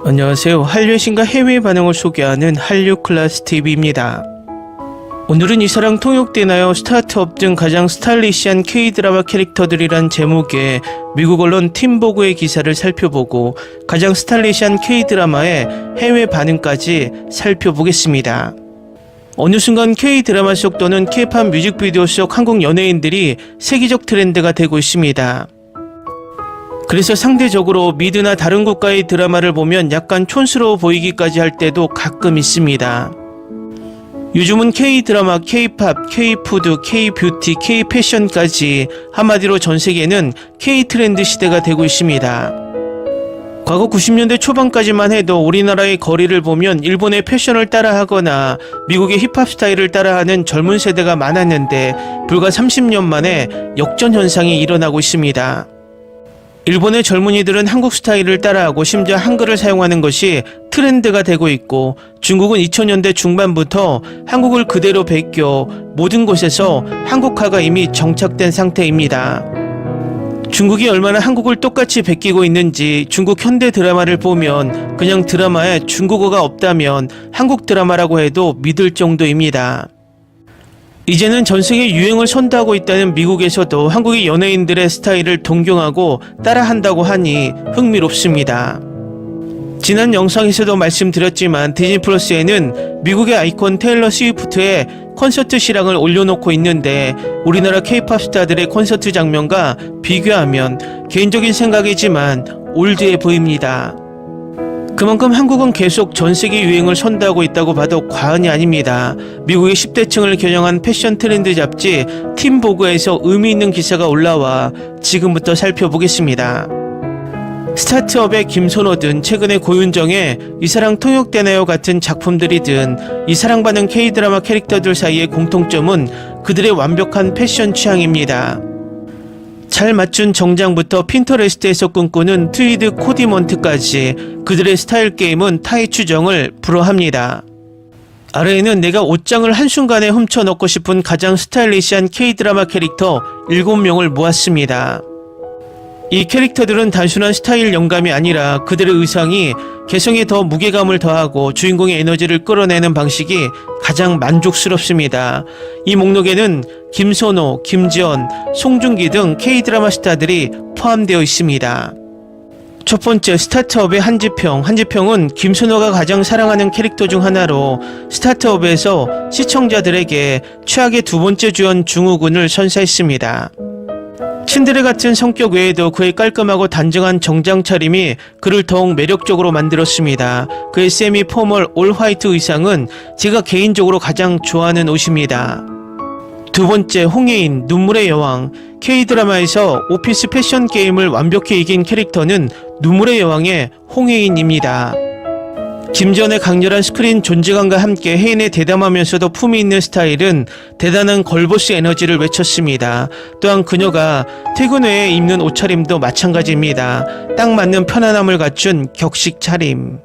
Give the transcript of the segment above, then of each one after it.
안녕하세요. 한류의 신과 해외 반응을 소개하는 한류클라스TV입니다. 오늘은 이사랑 통역되나요? 스타트업 등 가장 스타일리시한 K-드라마 캐릭터들이란 제목의 미국 언론 팀보그의 기사를 살펴보고 가장 스타일리시한 K-드라마의 해외 반응까지 살펴보겠습니다. 어느 순간 K-드라마 속 또는 K-팝 뮤직비디오 속 한국 연예인들이 세계적 트렌드가 되고 있습니다. 그래서 상대적으로 미드나 다른 국가의 드라마를 보면 약간 촌스러워 보이기까지 할 때도 가끔 있습니다. 요즘은 K-드라마, K-팝, K-푸드, K-뷰티, K-패션까지 한마디로 전 세계는 K-트렌드 시대가 되고 있습니다. 과거 90년대 초반까지만 해도 우리나라의 거리를 보면 일본의 패션을 따라하거나 미국의 힙합 스타일을 따라하는 젊은 세대가 많았는데 불과 30년 만에 역전 현상이 일어나고 있습니다. 일본의 젊은이들은 한국 스타일을 따라하고 심지어 한글을 사용하는 것이 트렌드가 되고 있고, 중국은 2000년대 중반부터 한국을 그대로 베껴 모든 곳에서 한국화가 이미 정착된 상태입니다. 중국이 얼마나 한국을 똑같이 베끼고 있는지 중국 현대 드라마를 보면 그냥 드라마에 중국어가 없다면 한국 드라마라고 해도 믿을 정도입니다. 이제는 전세계 유행을 선도하고 있다는 미국에서도 한국의 연예인들의 스타일을 동경하고 따라한다고 하니 흥미롭습니다. 지난 영상에서도 말씀드렸지만 디즈니 플러스에는 미국의 아이콘 테일러 스위프트의 콘서트 실황을 올려놓고 있는데 우리나라 K-팝 스타들의 콘서트 장면과 비교하면 개인적인 생각이지만 올드해 보입니다. 그만큼 한국은 계속 전세계 유행을 선도하고 있다고 봐도 과언이 아닙니다. 미국의 10대층을 겨냥한 패션 트렌드 잡지 팀보그에서 의미 있는 기사가 올라와 지금부터 살펴보겠습니다. 스타트업의 김선호든 최근에 고윤정의 이사랑 통역되나요 같은 작품들이든 이사랑 받는 K-드라마 캐릭터들 사이의 공통점은 그들의 완벽한 패션 취향입니다. 잘 맞춘 정장부터 핀터레스트에서 꿈꾸는 트위드 코디먼트까지 그들의 스타일 게임은 타의 추정을 불허합니다. 아래에는 내가 옷장을 한순간에 훔쳐 넣고 싶은 가장 스타일리시한 K-드라마 캐릭터 7명을 모았습니다. 이 캐릭터들은 단순한 스타일 영감이 아니라 그들의 의상이 개성에 더 무게감을 더하고 주인공의 에너지를 끌어내는 방식이 가장 만족스럽습니다. 이 목록에는 김선호, 김지연, 송중기 등 K-드라마 스타들이 포함되어 있습니다. 첫 번째, 스타트업의 한지평. 한지평은 김선호가 가장 사랑하는 캐릭터 중 하나로 스타트업에서 시청자들에게 최악의 두 번째 주연 중우군을 선사했습니다. 츤데레 같은 성격 외에도 그의 깔끔하고 단정한 정장 차림이 그를 더욱 매력적으로 만들었습니다. 그의 세미 포멀 올 화이트 의상은 제가 개인적으로 가장 좋아하는 옷입니다. 두 번째, 홍예인, 눈물의 여왕. K-드라마에서 오피스 패션 게임을 완벽히 이긴 캐릭터는 눈물의 여왕의 홍예인입니다. 김지연의 강렬한 스크린 존재감과 함께 혜인의 대담하면서도 품위 있는 스타일은 대단한 걸보스 에너지를 외쳤습니다. 또한 그녀가 퇴근 후에 입는 옷차림도 마찬가지입니다. 딱 맞는 편안함을 갖춘 격식 차림.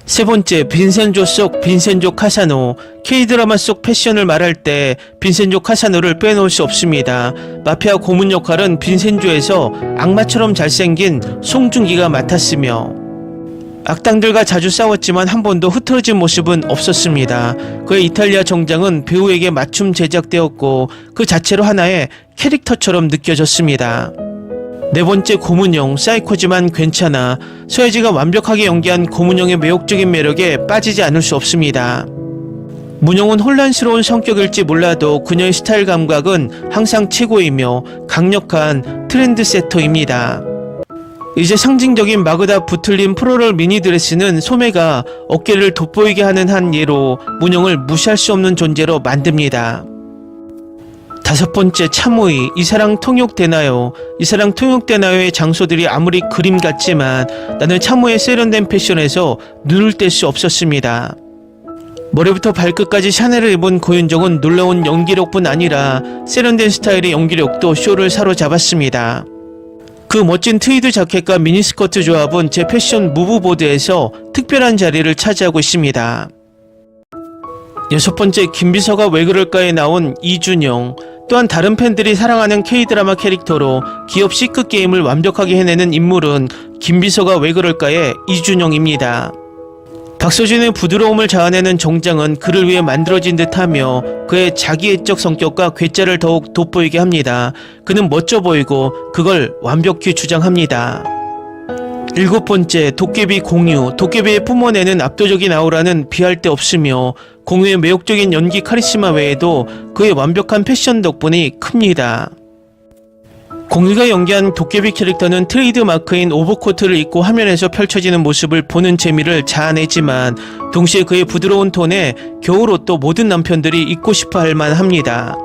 세 번째, 빈센조 속 빈센조 카사노. K-드라마 속 패션을 말할 때 빈센조 카사노를 빼놓을 수 없습니다. 마피아 고문 역할은 빈센조에서 악마처럼 잘생긴 송중기가 맡았으며 악당들과 자주 싸웠지만 한 번도 흐트러진 모습은 없었습니다. 그의 이탈리아 정장은 배우에게 맞춤 제작되었고 그 자체로 하나의 캐릭터처럼 느껴졌습니다. 네 번째, 고문영. 사이코지만 괜찮아. 서예지가 완벽하게 연기한 고문영의 매혹적인 매력에 빠지지 않을 수 없습니다. 문영은 혼란스러운 성격일지 몰라도 그녀의 스타일 감각은 항상 최고이며 강력한 트렌드 세터입니다. 이제 상징적인 마그다 부틀린 프로럴 미니드레스는 소매가 어깨를 돋보이게 하는 한 예로 문영을 무시할 수 없는 존재로 만듭니다. 다섯 번째, 참우이. 이사랑 통역되나요? 이사랑 통역되나요의 장소들이 아무리 그림 같지만 나는 참우의 세련된 패션에서 눈을 뗄 수 없었습니다. 머리부터 발끝까지 샤넬을 입은 고윤정은 놀라운 연기력뿐 아니라 세련된 스타일의 연기력도 쇼를 사로잡았습니다. 그 멋진 트위드 자켓과 미니스커트 조합은 제 패션 무브보드에서 특별한 자리를 차지하고 있습니다. 여섯 번째, 김비서가 왜 그럴까에 나온 이준영. 또한 다른 팬들이 사랑하는 K드라마 캐릭터로 기업 C급 게임을 완벽하게 해내는 인물은 김비서가 왜 그럴까의 이준영입니다. 박서준의 부드러움을 자아내는 정장은 그를 위해 만들어진 듯하며 그의 자기애적 성격과 괴짜를 더욱 돋보이게 합니다. 그는 멋져 보이고 그걸 완벽히 주장합니다. 7번째, 도깨비 공유. 도깨비의 뿜어내는 압도적인 아우라는 비할 데 없으며 공유의 매혹적인 연기 카리스마 외에도 그의 완벽한 패션 덕분이 큽니다. 공유가 연기한 도깨비 캐릭터는 트레이드 마크인 오버코트를 입고 화면에서 펼쳐지는 모습을 보는 재미를 자아내지만 동시에 그의 부드러운 톤에 겨울옷도 모든 남편들이 입고 싶어 할 만합니다.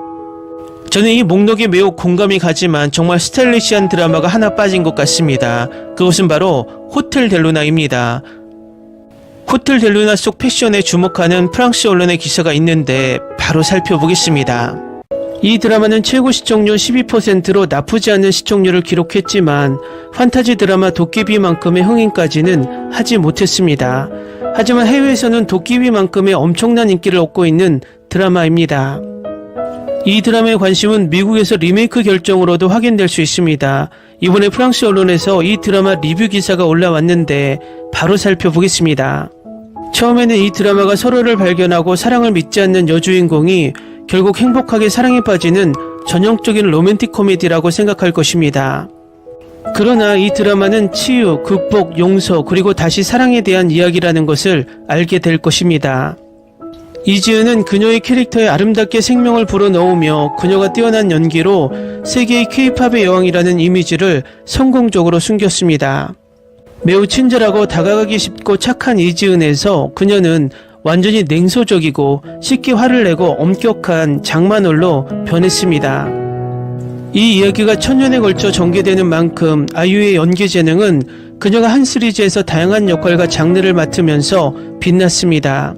저는 이 목록에 매우 공감이 가지만 정말 스타일리시한 드라마가 하나 빠진 것 같습니다. 그것은 바로 호텔 델루나입니다. 호텔 델루나 속 패션에 주목하는 프랑스 언론의 기사가 있는데 바로 살펴보겠습니다. 이 드라마는 최고 시청률 12%로 나쁘지 않은 시청률을 기록했지만 판타지 드라마 도깨비만큼의 흥행까지는 하지 못했습니다. 하지만 해외에서는 도깨비만큼의 엄청난 인기를 얻고 있는 드라마입니다. 이 드라마의 관심은 미국에서 리메이크 결정으로도 확인될 수 있습니다. 이번에 프랑스 언론에서 이 드라마 리뷰 기사가 올라왔는데 바로 살펴보겠습니다. 처음에는 이 드라마가 서로를 발견하고 사랑을 믿지 않는 여주인공이 결국 행복하게 사랑에 빠지는 전형적인 로맨틱 코미디라고 생각할 것입니다. 그러나 이 드라마는 치유, 극복, 용서, 그리고 다시 사랑에 대한 이야기라는 것을 알게 될 것입니다. 이지은은 그녀의 캐릭터에 아름답게 생명을 불어넣으며 그녀가 뛰어난 연기로 세계의 K-팝의 여왕이라는 이미지를 성공적으로 숨겼습니다. 매우 친절하고 다가가기 쉽고 착한 이지은에서 그녀는 완전히 냉소적이고 쉽게 화를 내고 엄격한 장만월로 변했습니다. 이 이야기가 천년에 걸쳐 전개되는 만큼 아이유의 연기 재능은 그녀가 한 시리즈에서 다양한 역할과 장르를 맡으면서 빛났습니다.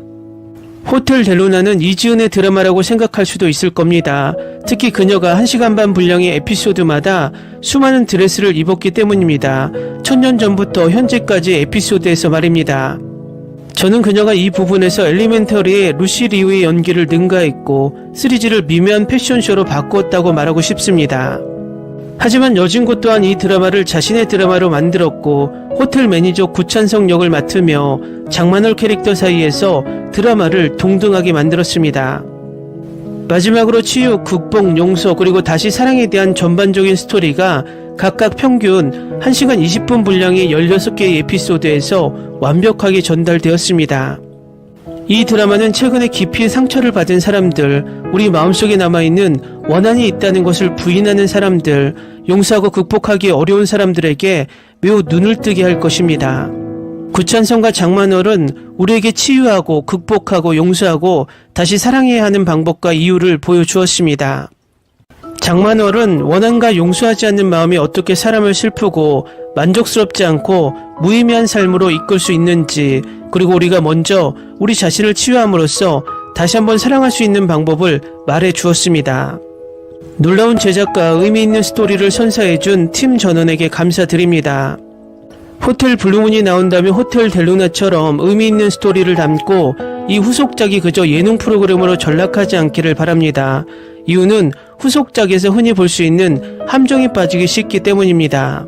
호텔 델루나는 이지은의 드라마라고 생각할 수도 있을 겁니다. 특히 그녀가 1시간 반 분량의 에피소드마다 수많은 드레스를 입었기 때문입니다. 1000년 전부터 현재까지 에피소드에서 말입니다. 저는 그녀가 이 부분에서 엘리멘터리의 루시 리우의 연기를 능가했고 시리즈를 미묘한 패션쇼로 바꾸었다고 말하고 싶습니다. 하지만 여진구 또한 이 드라마를 자신의 드라마로 만들었고 호텔 매니저 구찬성 역을 맡으며 장만월 캐릭터 사이에서 드라마를 동등하게 만들었습니다. 마지막으로 치유, 극복, 용서, 그리고 다시 사랑에 대한 전반적인 스토리가 각각 평균 1시간 20분 분량의 16개의 에피소드에서 완벽하게 전달되었습니다. 이 드라마는 최근에 깊이 상처를 받은 사람들, 우리 마음속에 남아있는 원한이 있다는 것을 부인하는 사람들, 용서하고 극복하기 어려운 사람들에게 매우 눈을 뜨게 할 것입니다. 구찬성과 장만월은 우리에게 치유하고 극복하고 용서하고 다시 사랑해야 하는 방법과 이유를 보여주었습니다. 장만월은 원한과 용서하지 않는 마음이 어떻게 사람을 슬프고 만족스럽지 않고 무의미한 삶으로 이끌 수 있는지, 그리고 우리가 먼저 우리 자신을 치유함으로써 다시 한번 사랑할 수 있는 방법을 말해 주었습니다. 놀라운 제작과 의미 있는 스토리를 선사해준 팀 전원에게 감사드립니다. 호텔 블루문이 나온다면 호텔 델루나처럼 의미 있는 스토리를 담고 이 후속작이 그저 예능 프로그램으로 전락하지 않기를 바랍니다. 이유는 후속작에서 흔히 볼 수 있는 함정에 빠지기 쉽기 때문입니다.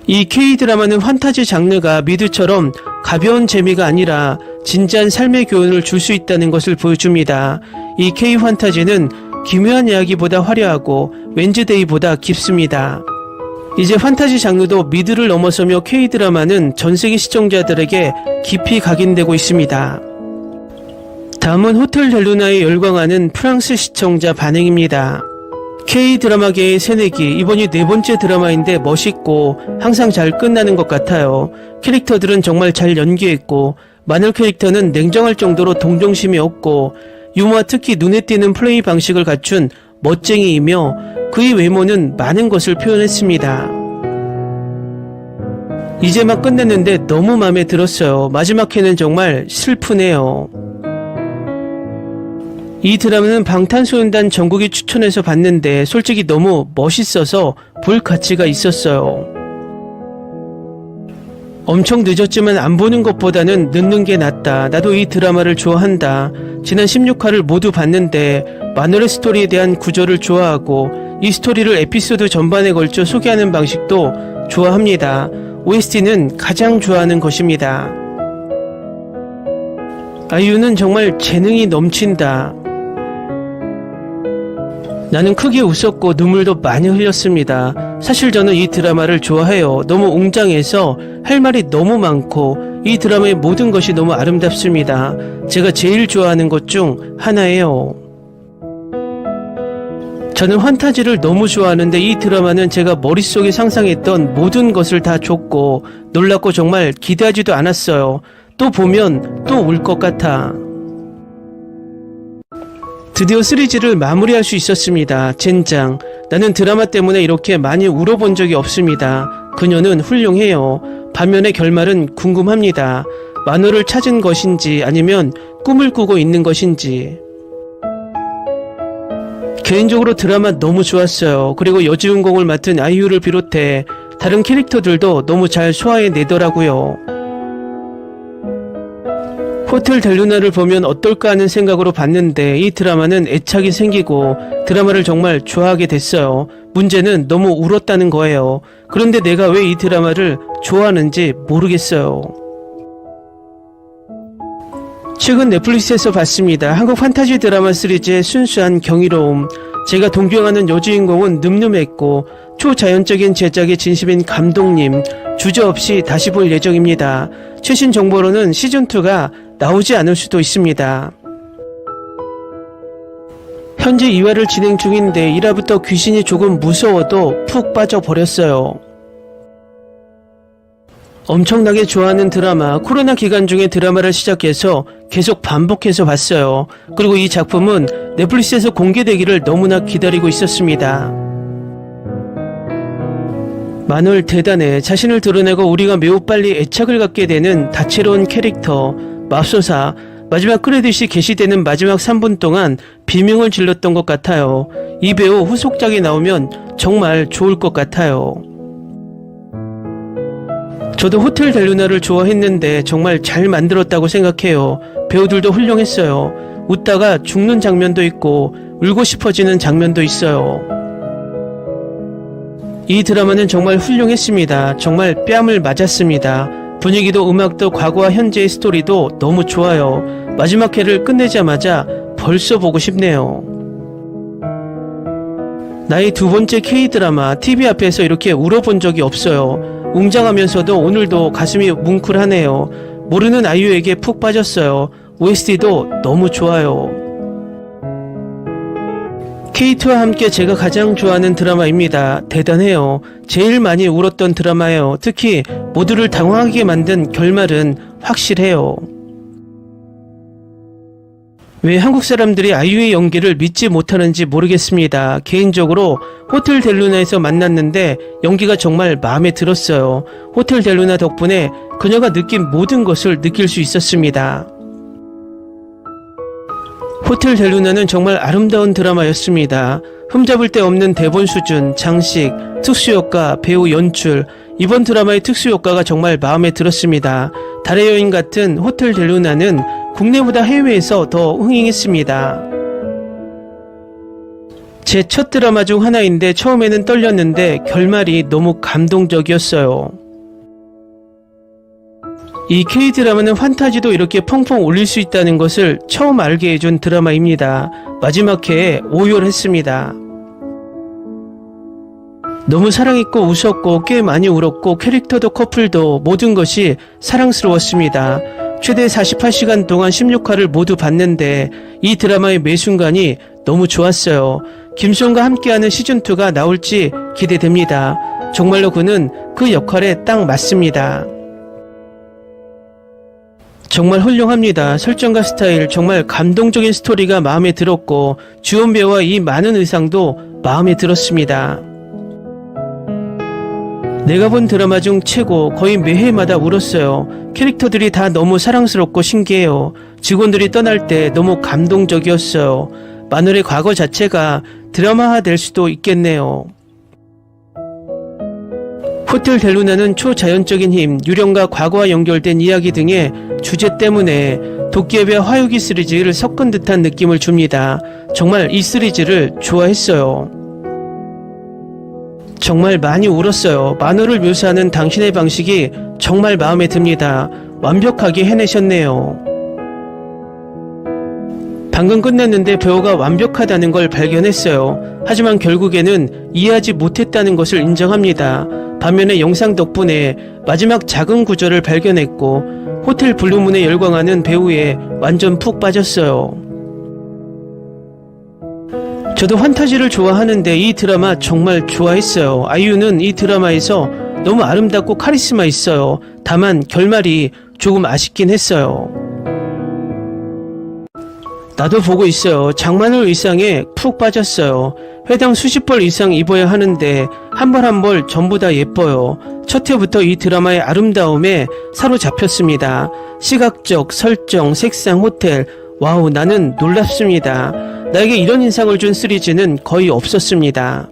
이 K-드라마는 판타지 장르가 미드처럼 가벼운 재미가 아니라 진지한 삶의 교훈을 줄 수 있다는 것을 보여줍니다. 이 K-판타지는 기묘한 이야기보다 화려하고 웬즈데이보다 깊습니다. 이제 판타지 장르도 미드를 넘어서며 K-드라마는 전세계 시청자들에게 깊이 각인되고 있습니다. 다음은 호텔 델루나에 열광하는 프랑스 시청자 반응입니다. K-드라마계의 새내기, 이번이 4번째 드라마인데 멋있고 항상 잘 끝나는 것 같아요. 캐릭터들은 정말 잘 연기했고 마늘 캐릭터는 냉정할 정도로 동정심이 없고 유머와 특히 눈에 띄는 플레이 방식을 갖춘 멋쟁이이며 그의 외모는 많은 것을 표현했습니다. 이제 막 끝냈는데 너무 마음에 들었어요. 마지막 회는 정말 슬프네요. 이 드라마는 방탄소년단 정국이 추천해서 봤는데 솔직히 너무 멋있어서 볼 가치가 있었어요. 엄청 늦었지만 안 보는 것보다는 늦는 게 낫다. 나도 이 드라마를 좋아한다. 지난 16화를 모두 봤는데 마늘의 스토리에 대한 구조를 좋아하고 이 스토리를 에피소드 전반에 걸쳐 소개하는 방식도 좋아합니다. OST는 가장 좋아하는 것입니다. 아이유는 정말 재능이 넘친다. 나는 크게 웃었고 눈물도 많이 흘렸습니다. 사실 저는 이 드라마를 좋아해요. 너무 웅장해서 할 말이 너무 많고 이 드라마의 모든 것이 너무 아름답습니다. 제가 제일 좋아하는 것 중 하나예요. 저는 환타지를 너무 좋아하는데 이 드라마는 제가 머릿속에 상상했던 모든 것을 다 줬고 놀랍고 정말 기대하지도 않았어요. 또 보면 또 울 것 같아. 드디어 시리즈를 마무리할 수 있었습니다. 젠장. 나는 드라마 때문에 이렇게 많이 울어본 적이 없습니다. 그녀는 훌륭해요. 반면에 결말은 궁금합니다. 만호를 찾은 것인지 아니면 꿈을 꾸고 있는 것인지. 개인적으로 드라마 너무 좋았어요. 그리고 여주인공을 맡은 아이유를 비롯해 다른 캐릭터들도 너무 잘 소화해내더라고요. 호텔 델루나를 보면 어떨까 하는 생각으로 봤는데 이 드라마는 애착이 생기고 드라마를 정말 좋아하게 됐어요. 문제는 너무 울었다는 거예요. 그런데 내가 왜 이 드라마를 좋아하는지 모르겠어요. 최근 넷플릭스에서 봤습니다. 한국 판타지 드라마 시리즈의 순수한 경이로움. 제가 동경하는 여주인공은 늠름했고 초자연적인 제작의 진심인 감독님. 주저없이 다시 볼 예정입니다. 최신 정보로는 시즌2가 나오지 않을 수도 있습니다. 현재 2화를 진행 중인데 1화부터 귀신이 조금 무서워도 푹 빠져버렸어요. 엄청나게 좋아하는 드라마, 코로나 기간 중에 드라마를 시작해서 계속 반복해서 봤어요. 그리고 이 작품은 넷플릭스에서 공개되기를 너무나 기다리고 있었습니다. 만월 대단해. 자신을 드러내고 우리가 매우 빨리 애착을 갖게 되는 다채로운 캐릭터, 맙소사. 마지막 크레딧이 게시되는 마지막 3분 동안 비명을 질렀던 것 같아요. 이 배우 후속작이 나오면 정말 좋을 것 같아요. 저도 호텔 델루나를 좋아했는데 정말 잘 만들었다고 생각해요. 배우들도 훌륭했어요. 웃다가 죽는 장면도 있고 울고 싶어지는 장면도 있어요. 이 드라마는 정말 훌륭했습니다. 정말 뺨을 맞았습니다. 분위기도 음악도 과거와 현재의 스토리도 너무 좋아요. 마지막 회를 끝내자마자 벌써 보고 싶네요. 나의 두 번째 K드라마, TV 앞에서 이렇게 울어본 적이 없어요. 웅장하면서도 오늘도 가슴이 뭉클하네요. 모르는 아이유에게 푹 빠졌어요. OST도 너무 좋아요. K2와 함께 제가 가장 좋아하는 드라마입니다. 대단해요. 제일 많이 울었던 드라마예요. 특히 모두를 당황하게 만든 결말은 확실해요. 왜 한국 사람들이 아이유의 연기를 믿지 못하는지 모르겠습니다. 개인적으로 호텔 델루나에서 만났는데 연기가 정말 마음에 들었어요. 호텔 델루나 덕분에 그녀가 느낀 모든 것을 느낄 수 있었습니다. 호텔 델루나는 정말 아름다운 드라마였습니다. 흠잡을 데 없는 대본 수준, 장식, 특수효과, 배우 연출. 이번 드라마의 특수효과가 정말 마음에 들었습니다. 달의 여인 같은 호텔 델루나는 국내보다 해외에서 더 흥행했습니다. 제 첫 드라마 중 하나인데 처음에는 떨렸는데 결말이 너무 감동적이었어요. 이 K드라마는 판타지도 이렇게 펑펑 울릴 수 있다는 것을 처음 알게 해준 드라마입니다. 마지막 회에 오열했습니다. 너무 사랑했고 웃었고 꽤 많이 울었고 캐릭터도 커플도 모든 것이 사랑스러웠습니다. 최대 48시간 동안 16화를 모두 봤는데 이 드라마의 매 순간이 너무 좋았어요. 김수현과 함께하는 시즌2가 나올지 기대됩니다. 정말로 그는 그 역할에 딱 맞습니다. 정말 훌륭합니다. 설정과 스타일, 정말 감동적인 스토리가 마음에 들었고 주연 배우와 이 많은 의상도 마음에 들었습니다. 내가 본 드라마 중 최고, 거의 매회마다 울었어요. 캐릭터들이 다 너무 사랑스럽고 신기해요. 직원들이 떠날 때 너무 감동적이었어요. 마늘의 과거 자체가 드라마화 될 수도 있겠네요. 호텔 델루나는 초자연적인 힘, 유령과 과거와 연결된 이야기 등의 주제 때문에 도끼의 배 화요기 시리즈를 섞은 듯한 느낌을 줍니다. 정말 이 시리즈를 좋아했어요. 정말 많이 울었어요. 만호를 묘사하는 당신의 방식이 정말 마음에 듭니다. 완벽하게 해내셨네요. 방금 끝냈는데 배우가 완벽하다는 걸 발견했어요. 하지만 결국에는 이해하지 못했다는 것을 인정합니다. 반면에 영상 덕분에 마지막 작은 구절을 발견했고 호텔 블루문에 열광하는 배우에 완전 푹 빠졌어요. 저도 환타지를 좋아하는데 이 드라마 정말 좋아했어요. 아이유는 이 드라마에서 너무 아름답고 카리스마 있어요. 다만 결말이 조금 아쉽긴 했어요. 나도 보고 있어요. 장만을 의상에 푹 빠졌어요. 회당 수십 벌 이상 입어야 하는데 한 벌 한 벌 전부 다 예뻐요. 첫 회부터 이 드라마의 아름다움에 사로잡혔습니다. 시각적, 설정, 색상, 호텔, 와우, 나는 놀랍습니다. 나에게 이런 인상을 준 시리즈는 거의 없었습니다.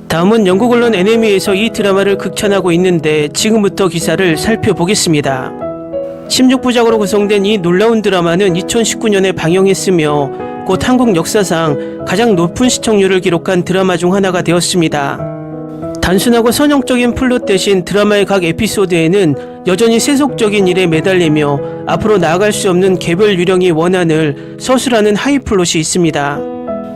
다음은 영국 언론 NME에서 이 드라마를 극찬하고 있는데 지금부터 기사를 살펴보겠습니다. 16부작으로 구성된 이 놀라운 드라마는 2019년에 방영했으며 곧 한국 역사상 가장 높은 시청률을 기록한 드라마 중 하나가 되었습니다. 단순하고 선형적인 플롯 대신 드라마의 각 에피소드에는 여전히 세속적인 일에 매달리며 앞으로 나아갈 수 없는 개별 유령이 원한을 서술하는 하이플롯이 있습니다.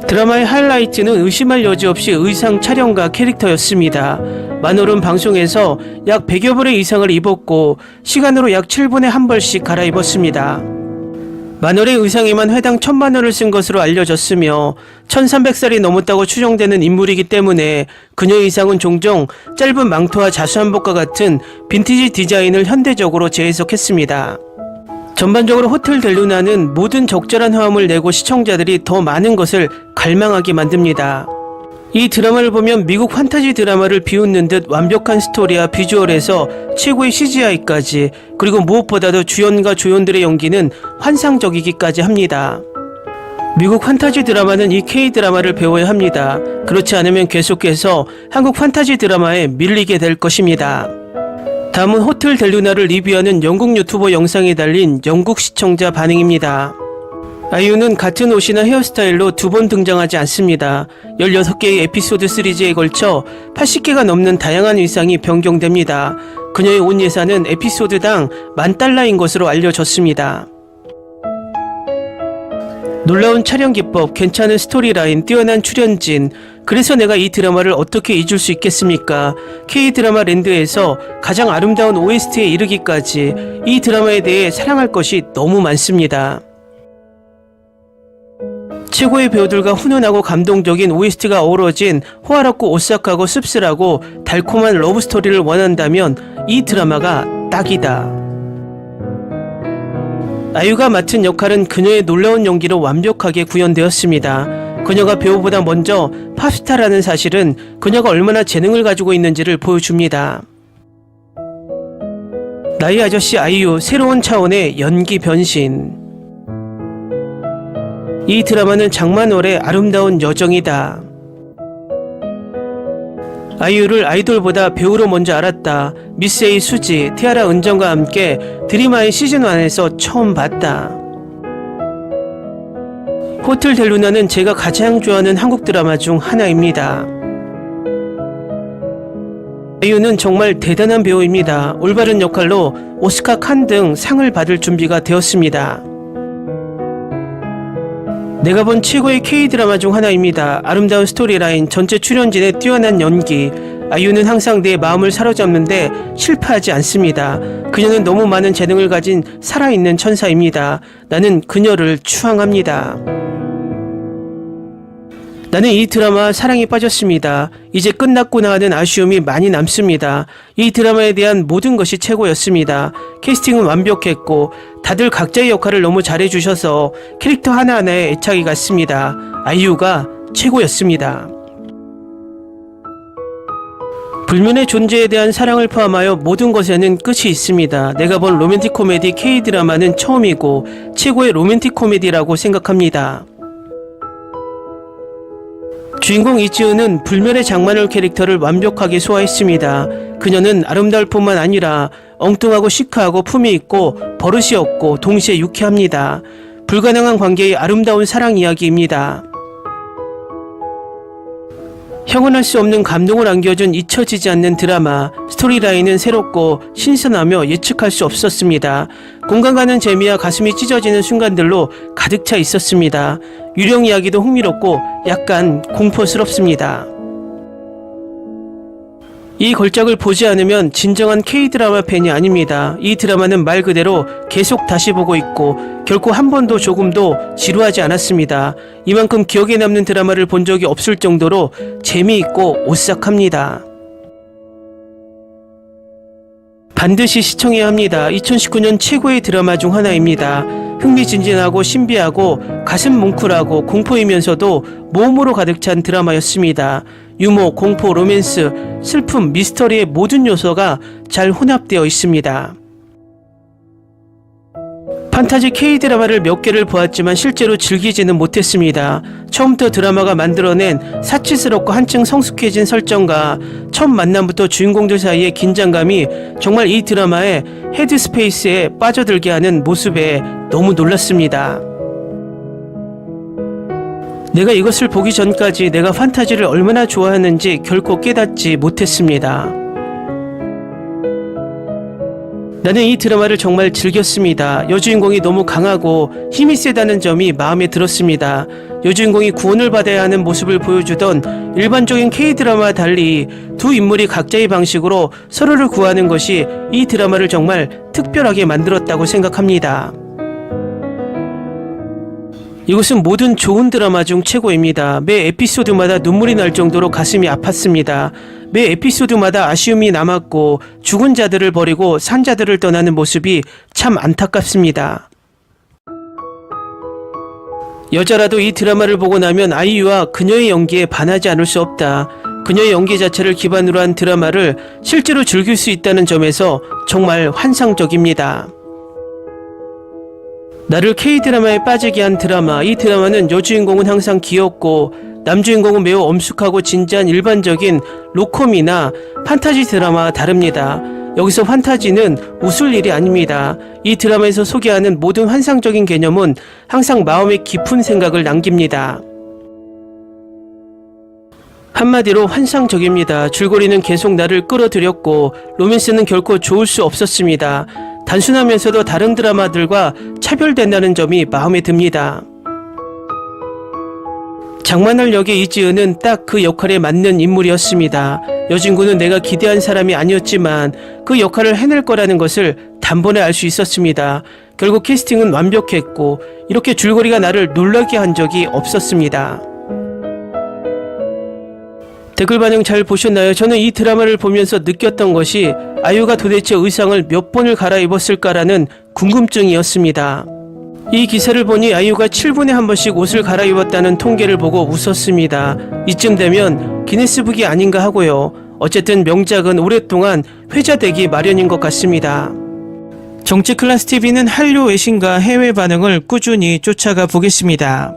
드라마의 하이라이트는 의심할 여지 없이 의상 촬영과 캐릭터였습니다. 만월은 방송에서 약 100여 벌의 이상을 입었고 시간으로 약 7분에 한 벌씩 갈아입었습니다. 만월의 의상에만 회당 1000만 원을 쓴 것으로 알려졌으며 1300살이 넘었다고 추정되는 인물이기 때문에 그녀의 의상은 종종 짧은 망토와 자수한복과 같은 빈티지 디자인을 현대적으로 재해석했습니다. 전반적으로 호텔 델루나는 모든 적절한 화음을 내고 시청자들이 더 많은 것을 갈망하게 만듭니다. 이 드라마를 보면 미국 판타지 드라마를 비웃는 듯 완벽한 스토리와 비주얼에서 최고의 CGI까지, 그리고 무엇보다도 주연과 조연들의 연기는 환상적이기까지 합니다. 미국 판타지 드라마는 이 K-드라마를 배워야 합니다. 그렇지 않으면 계속해서 한국 판타지 드라마에 밀리게 될 것입니다. 다음은 호텔 델루나를 리뷰하는 영국 유튜버 영상에 달린 영국 시청자 반응입니다. 아이유는 같은 옷이나 헤어스타일로 2번 등장하지 않습니다. 16개의 에피소드 시리즈에 걸쳐 80개가 넘는 다양한 의상이 변경됩니다. 그녀의 옷 예산은 에피소드당 $10,000인 것으로 알려졌습니다. 놀라운 촬영 기법, 괜찮은 스토리라인, 뛰어난 출연진, 그래서 내가 이 드라마를 어떻게 잊을 수 있겠습니까? K-드라마 랜드에서 가장 아름다운 OST에 이르기까지 이 드라마에 대해 사랑할 것이 너무 많습니다. 최고의 배우들과 훈훈하고 감동적인 OST가 어우러진 호화롭고 오싹하고 씁쓸하고 달콤한 러브스토리를 원한다면 이 드라마가 딱이다. 아이유가 맡은 역할은 그녀의 놀라운 연기로 완벽하게 구현되었습니다. 그녀가 배우보다 먼저 팝스타라는 사실은 그녀가 얼마나 재능을 가지고 있는지를 보여줍니다. 나의 아저씨 아이유, 새로운 차원의 연기 변신. 이 드라마는 장만월의 아름다운 여정이다. 아이유를 아이돌보다 배우로 먼저 알았다. 미스에이 수지, 티아라 은정과 함께 드림아이 시즌1에서 처음 봤다. 호텔 델루나는 제가 가장 좋아하는 한국 드라마 중 하나입니다. 아이유는 정말 대단한 배우입니다. 올바른 역할로 오스카 칸 등 상을 받을 준비가 되었습니다. 내가 본 최고의 K-드라마 중 하나입니다. 아름다운 스토리라인, 전체 출연진의 뛰어난 연기. 아이유는 항상 내 마음을 사로잡는데 실패하지 않습니다. 그녀는 너무 많은 재능을 가진 살아있는 천사입니다. 나는 그녀를 추앙합니다. 나는 이 드라마 사랑에 빠졌습니다. 이제 끝났구나 하는 아쉬움이 많이 남습니다. 이 드라마에 대한 모든 것이 최고였습니다. 캐스팅은 완벽했고 다들 각자의 역할을 너무 잘해주셔서 캐릭터 하나하나에 애착이 갔습니다. 아이유가 최고였습니다. 불면의 존재에 대한 사랑을 포함하여 모든 것에는 끝이 있습니다. 내가 본 로맨틱 코미디 K-드라마는 처음이고 최고의 로맨틱 코미디라고 생각합니다. 주인공 이지은은 불멸의 장만월 캐릭터를 완벽하게 소화했습니다. 그녀는 아름다울 뿐만 아니라 엉뚱하고 시크하고 품이 있고 버릇이 없고 동시에 유쾌합니다. 불가능한 관계의 아름다운 사랑 이야기입니다. 형언할 수 없는 감동을 안겨준 잊혀지지 않는 드라마. 스토리라인은 새롭고 신선하며 예측할 수 없었습니다. 공감 가는 재미와 가슴이 찢어지는 순간들로 가득 차 있었습니다. 유령 이야기도 흥미롭고 약간 공포스럽습니다. 이 걸작을 보지 않으면 진정한 K-드라마 팬이 아닙니다. 이 드라마는 말 그대로 계속 다시 보고 있고 결코 한 번도 조금도 지루하지 않았습니다. 이만큼 기억에 남는 드라마를 본 적이 없을 정도로 재미있고 오싹합니다. 반드시 시청해야 합니다. 2019년 최고의 드라마 중 하나입니다. 흥미진진하고 신비하고 가슴 뭉클하고 공포이면서도 모험으로 가득 찬 드라마였습니다. 유머, 공포, 로맨스, 슬픔, 미스터리의 모든 요소가 잘 혼합되어 있습니다. 판타지 K-드라마를 몇 개를 보았지만 실제로 즐기지는 못했습니다. 처음부터 드라마가 만들어낸 사치스럽고 한층 성숙해진 설정과 첫 만남부터 주인공들 사이의 긴장감이 정말 이 드라마의 헤드스페이스에 빠져들게 하는 모습에 너무 놀랐습니다. 내가 이것을 보기 전까지 내가 판타지를 얼마나 좋아하는지 결코 깨닫지 못했습니다. 나는 이 드라마를 정말 즐겼습니다. 여주인공이 너무 강하고 힘이 세다는 점이 마음에 들었습니다. 여주인공이 구원을 받아야 하는 모습을 보여주던 일반적인 K-드라마와 달리 두 인물이 각자의 방식으로 서로를 구하는 것이 이 드라마를 정말 특별하게 만들었다고 생각합니다. 이것은 모든 좋은 드라마 중 최고입니다. 매 에피소드마다 눈물이 날 정도로 가슴이 아팠습니다. 매 에피소드마다 아쉬움이 남았고 죽은 자들을 버리고 산 자들을 떠나는 모습이 참 안타깝습니다. 여자라도 이 드라마를 보고 나면 아이유와 그녀의 연기에 반하지 않을 수 없다. 그녀의 연기 자체를 기반으로 한 드라마를 실제로 즐길 수 있다는 점에서 정말 환상적입니다. 나를 K-드라마에 빠지게 한 드라마. 이 드라마는 여주인공은 항상 귀엽고 남주인공은 매우 엄숙하고 진지한 일반적인 로코미나 판타지 드라마와 다릅니다. 여기서 판타지는 웃을 일이 아닙니다. 이 드라마에서 소개하는 모든 환상적인 개념은 항상 마음에 깊은 생각을 남깁니다. 한마디로 환상적입니다. 줄거리는 계속 나를 끌어들였고 로맨스는 결코 좋을 수 없었습니다. 단순하면서도 다른 드라마들과 차별된다는 점이 마음에 듭니다. 장만월 역의 이지은은 딱 그 역할에 맞는 인물이었습니다. 여진구는 내가 기대한 사람이 아니었지만 그 역할을 해낼 거라는 것을 단번에 알 수 있었습니다. 결국 캐스팅은 완벽했고 이렇게 줄거리가 나를 놀라게 한 적이 없었습니다. 댓글 반응 잘 보셨나요? 저는 이 드라마를 보면서 느꼈던 것이 아이유가 도대체 의상을 몇 번을 갈아입었을까라는 궁금증이었습니다. 이 기사를 보니 아이유가 7분에 한 번씩 옷을 갈아입었다는 통계를 보고 웃었습니다. 이쯤 되면 기네스북이 아닌가 하고요. 어쨌든 명작은 오랫동안 회자되기 마련인 것 같습니다. 정치클래스TV는 한류 외신과 해외 반응을 꾸준히 쫓아가 보겠습니다.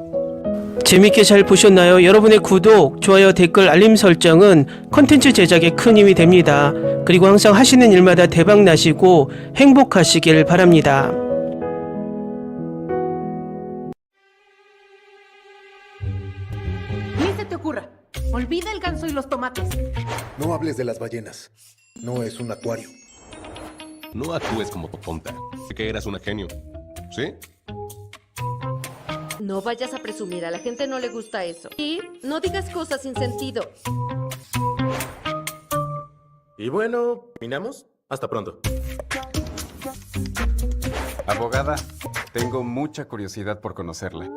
재밌게 잘 보셨나요? 여러분의 구독, 좋아요, 댓글, 알림 설정은 컨텐츠 제작에 큰 힘이 됩니다. 그리고 항상 하시는 일마다 대박 나시고 행복하시길 바랍니다. Ni se te ocurra. Olvida el ganso y los tomates. No hables de las ballenas. No es un acuario. No actúes como tonta. Que eras una genio. ¿Sí? No vayas a presumir, a la gente no le gusta eso. Y no digas cosas sin sentido. Y bueno, ¿terminamos? Hasta pronto. Abogada, tengo mucha curiosidad por conocerla.